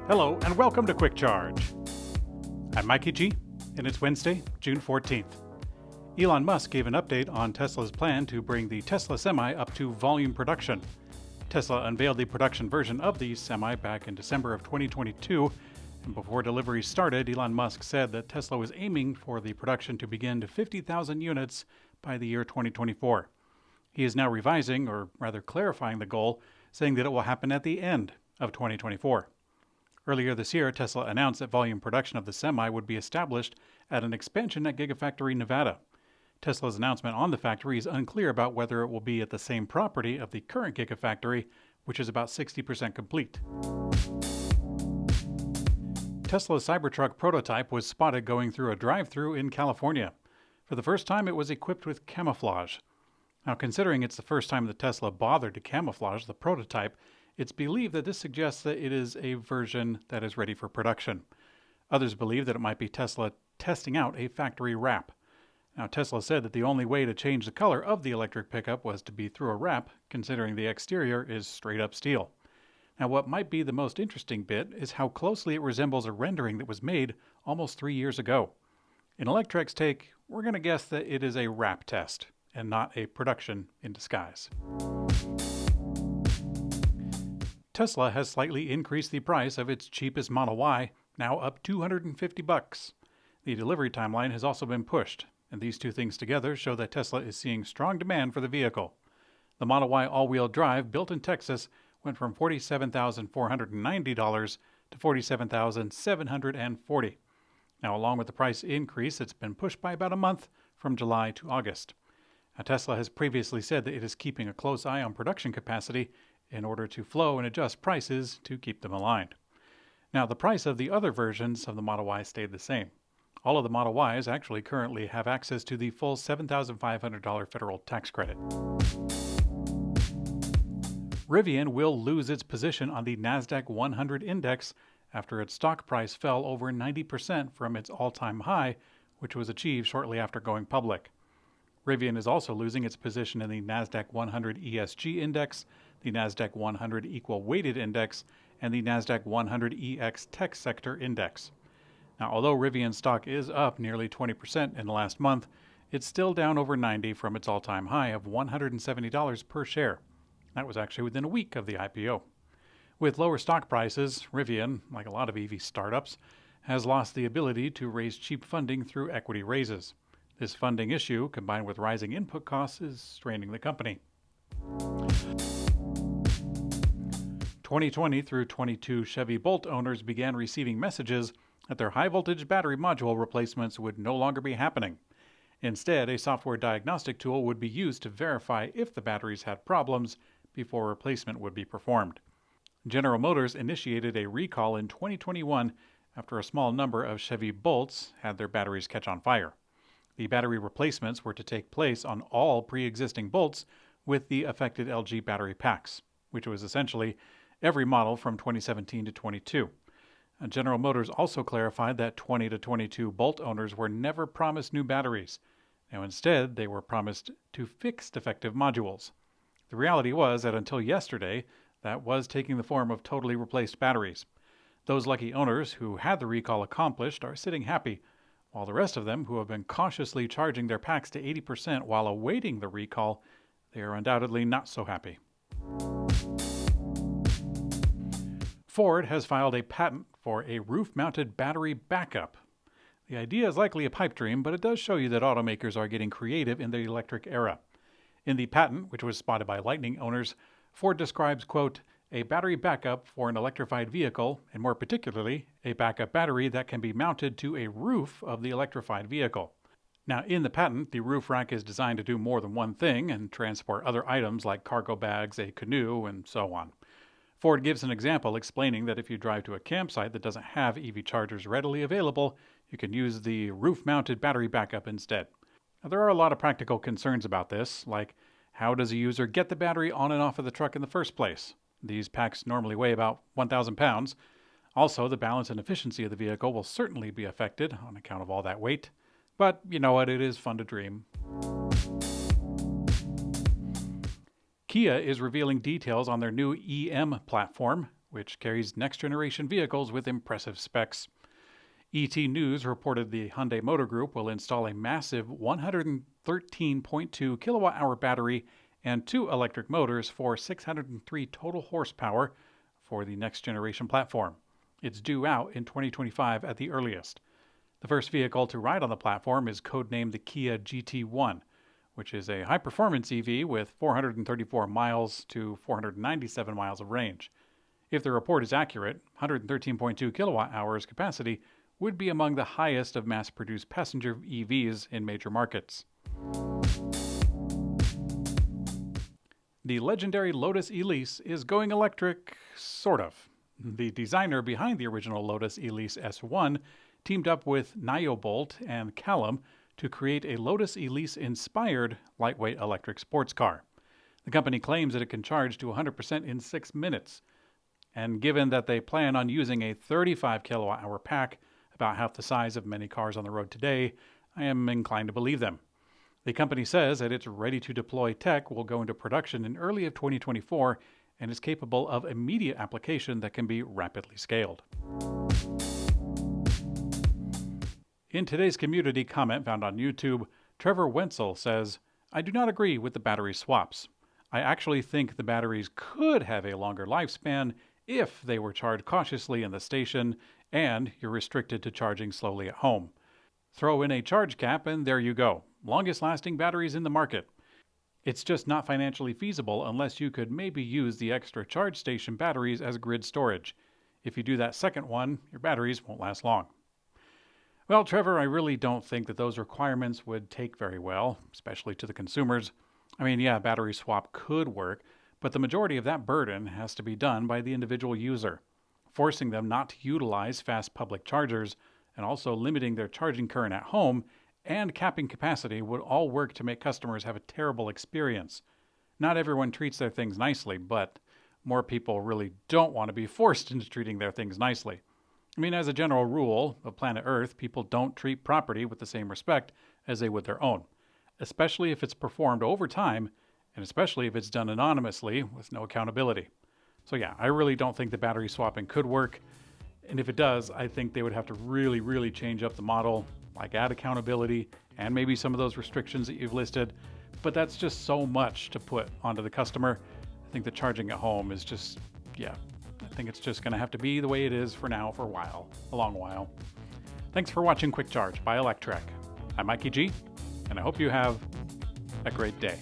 Hello and welcome to Quick Charge. I'm Mikey G, and it's Wednesday, June 14th. Elon Musk gave an update on Tesla's plan to bring the Tesla Semi up to volume production. Tesla unveiled the production version of the Semi back in December of 2022, and before deliveries started, Elon Musk said that Tesla was aiming for the production to begin to 50,000 units by the year 2024. He is now revising, or rather clarifying the goal, saying that it will happen at the end of 2024. Earlier this year, Tesla announced that volume production of the Semi would be established at an expansion at Gigafactory Nevada. Tesla's announcement on the factory is unclear about whether it will be at the same property of the current Gigafactory, which is about 60% complete. Tesla's Cybertruck prototype was spotted going through a drive-thru in California. For the first time, it was equipped with camouflage. Now, considering it's the first time that Tesla bothered to camouflage the prototype, it's believed that this suggests that it is a version that is ready for production. Others believe that it might be Tesla testing out a factory wrap. Now, Tesla said that the only way to change the color of the electric pickup was to be through a wrap, considering the exterior is straight-up steel. Now, what might be the most interesting bit is how closely it resembles a rendering that was made almost 3 years ago. In Electrek's take, we're going to guess that it is a wrap test and not a production in disguise. Tesla has slightly increased the price of its cheapest Model Y, now up $250. The delivery timeline has also been pushed, and these two things together show that Tesla is seeing strong demand for the vehicle. The Model Y all-wheel drive, built in Texas, went from $47,490 to $47,740. Now, along with the price increase, it's been pushed by about a month from July to August. Now, Tesla has previously said that it is keeping a close eye on production capacity in order to flow and adjust prices to keep them aligned. Now, the price of the other versions of the Model Y stayed the same. All of the Model Ys actually currently have access to the full $7,500 federal tax credit. Rivian will lose its position on the Nasdaq 100 index after its stock price fell over 90% from its all-time high, which was achieved shortly after going public. Rivian is also losing its position in the Nasdaq 100 ESG index, the Nasdaq 100 Equal Weighted Index, and the Nasdaq 100 EX Tech Sector Index. Now, although Rivian stock is up nearly 20% in the last month, it's still down over 90% from its all-time high of $170 per share. That was actually within a week of the IPO. With lower stock prices, Rivian, like a lot of EV startups, has lost the ability to raise cheap funding through equity raises. This funding issue, combined with rising input costs, is straining the company. 2020 through 22 Chevy Bolt owners began receiving messages that their high-voltage battery module replacements would no longer be happening. Instead, a software diagnostic tool would be used to verify if the batteries had problems before replacement would be performed. General Motors initiated a recall in 2021 after a small number of Chevy Bolts had their batteries catch on fire. The battery replacements were to take place on all pre-existing Bolts with the affected LG battery packs, which was essentially every model from 2017 to 22. General Motors also clarified that 20 to 22 Bolt owners were never promised new batteries. Now, instead, they were promised to fix defective modules. The reality was that until yesterday, that was taking the form of totally replaced batteries. Those lucky owners who had the recall accomplished are sitting happy, while the rest of them who have been cautiously charging their packs to 80% while awaiting the recall, they are undoubtedly not so happy. Ford has filed a patent for a roof-mounted battery backup. The idea is likely a pipe dream, but it does show you that automakers are getting creative in the electric era. In the patent, which was spotted by Lightning owners, Ford describes, quote, a battery backup for an electrified vehicle, and more particularly, a backup battery that can be mounted to a roof of the electrified vehicle. Now, in the patent, the roof rack is designed to do more than one thing and transport other items like cargo bags, a canoe, and so on. Ford gives an example explaining that if you drive to a campsite that doesn't have EV chargers readily available, you can use the roof-mounted battery backup instead. Now, there are a lot of practical concerns about this, like how does a user get the battery on and off of the truck in the first place? These packs normally weigh about 1,000 pounds. Also, the balance and efficiency of the vehicle will certainly be affected on account of all that weight. But you know what, it is fun to dream. Kia is revealing details on their new EM platform, which carries next-generation vehicles with impressive specs. ET News reported the Hyundai Motor Group will install a massive 113.2 kilowatt-hour battery and 2 electric motors for 603 total horsepower for the next-generation platform. It's due out in 2025 at the earliest. The first vehicle to ride on the platform is codenamed the Kia GT1, which is a high-performance EV with 434 miles to 497 miles of range. If the report is accurate, 113.2 kilowatt-hours capacity would be among the highest of mass-produced passenger EVs in major markets. The legendary Lotus Elise is going electric, sort of. The designer behind the original Lotus Elise S1 teamed up with Nyobolt and Callum to create a Lotus Elise-inspired lightweight electric sports car. The company claims that it can charge to 100% in 6 minutes. And given that they plan on using a 35 kilowatt-hour pack, about half the size of many cars on the road today, I am inclined to believe them. The company says that its ready-to-deploy tech will go into production in early of 2024 and is capable of immediate application that can be rapidly scaled. In today's community comment found on YouTube, Trevor Wenzel says, "I do not agree with the battery swaps. I actually think the batteries could have a longer lifespan if they were charged cautiously in the station and you're restricted to charging slowly at home. Throw in a charge cap and there you go. Longest lasting batteries in the market. It's just not financially feasible unless you could maybe use the extra charge station batteries as grid storage. If you do that second one, your batteries won't last long." Well, Trevor, I really don't think that those requirements would take very well, especially to the consumers. I mean, yeah, battery swap could work, but the majority of that burden has to be done by the individual user. Forcing them not to utilize fast public chargers and also limiting their charging current at home and capping capacity would all work to make customers have a terrible experience. Not everyone treats their things nicely, but more people really don't want to be forced into treating their things nicely. I mean, as a general rule of planet Earth, people don't treat property with the same respect as they would their own, especially if it's performed over time, and especially if it's done anonymously with no accountability. So yeah, I really don't think the battery swapping could work, and if it does, I think they would have to really change up the model, like add accountability and maybe some of those restrictions that you've listed, but that's just so much to put onto the customer. I think the charging at home is just, I think it's just going to have to be the way it is for now for a long while. Thanks for watching Quick Charge by Electrek. I'm Mikey G, and I hope you have a great day.